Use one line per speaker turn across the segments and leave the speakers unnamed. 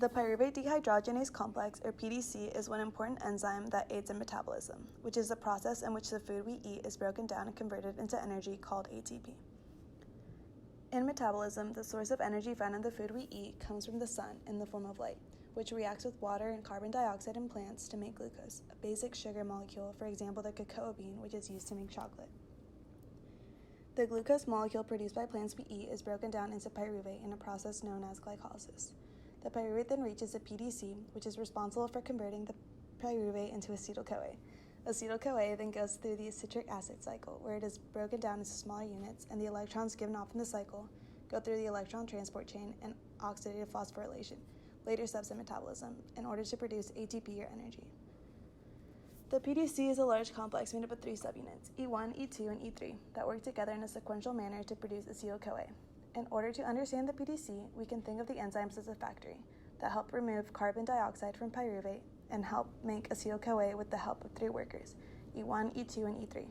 The pyruvate dehydrogenase complex, or PDC, is one important enzyme that aids in metabolism, which is the process in which the food we eat is broken down and converted into energy called ATP. In metabolism, the source of energy found in the food we eat comes from the sun in the form of light, which reacts with water and carbon dioxide in plants to make glucose, a basic sugar molecule, for example the cocoa bean, which is used to make chocolate. The glucose molecule produced by plants we eat is broken down into pyruvate in a process known as glycolysis. The pyruvate then reaches the PDC, which is responsible for converting the pyruvate into acetyl-CoA. Acetyl-CoA then goes through the citric acid cycle, where it is broken down into smaller units, and the electrons given off in the cycle go through the electron transport chain and oxidative phosphorylation, later steps in metabolism, in order to produce ATP or energy. The PDC is a large complex made up of 3 subunits, E1, E2, and E3, that work together in a sequential manner to produce acetyl-CoA. In order to understand the PDC, we can think of the enzymes as a factory that help remove carbon dioxide from pyruvate and help make acetyl-CoA with the help of 3 workers, E1, E2, and E3.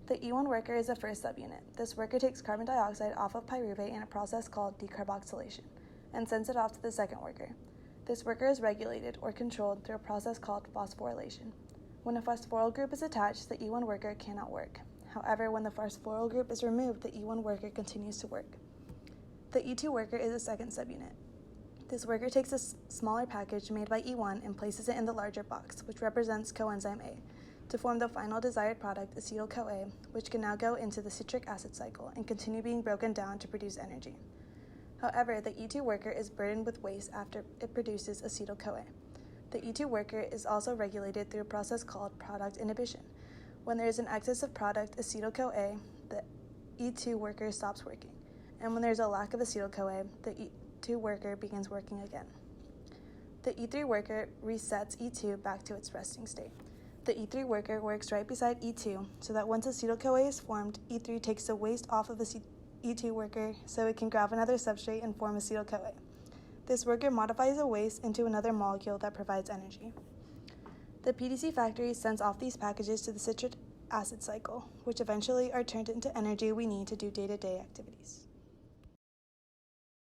The E1 worker is the first subunit. This worker takes carbon dioxide off of pyruvate in a process called decarboxylation and sends it off to the second worker. This worker is regulated or controlled through a process called phosphorylation. When a phosphoryl group is attached, the E1 worker cannot work. However, when the phosphoryl group is removed, the E1 worker continues to work. The E2 worker is the second subunit. This worker takes a smaller package made by E1 and places it in the larger box, which represents coenzyme A, to form the final desired product, acetyl-CoA, which can now go into the citric acid cycle and continue being broken down to produce energy. However, the E2 worker is burdened with waste after it produces acetyl-CoA. The E2 worker is also regulated through a process called product inhibition. When there is an excess of product acetyl-CoA, the E2 worker stops working. And when there is a lack of acetyl-CoA, the E2 worker begins working again. The E3 worker resets E2 back to its resting state. The E3 worker works right beside E2, so that once acetyl-CoA is formed, E3 takes the waste off of the E2 worker so it can grab another substrate and form acetyl-CoA. This worker modifies the waste into another molecule that provides energy. The PDC factory sends off these packages to the citric acid cycle, which eventually are turned into energy we need to do day-to-day activities.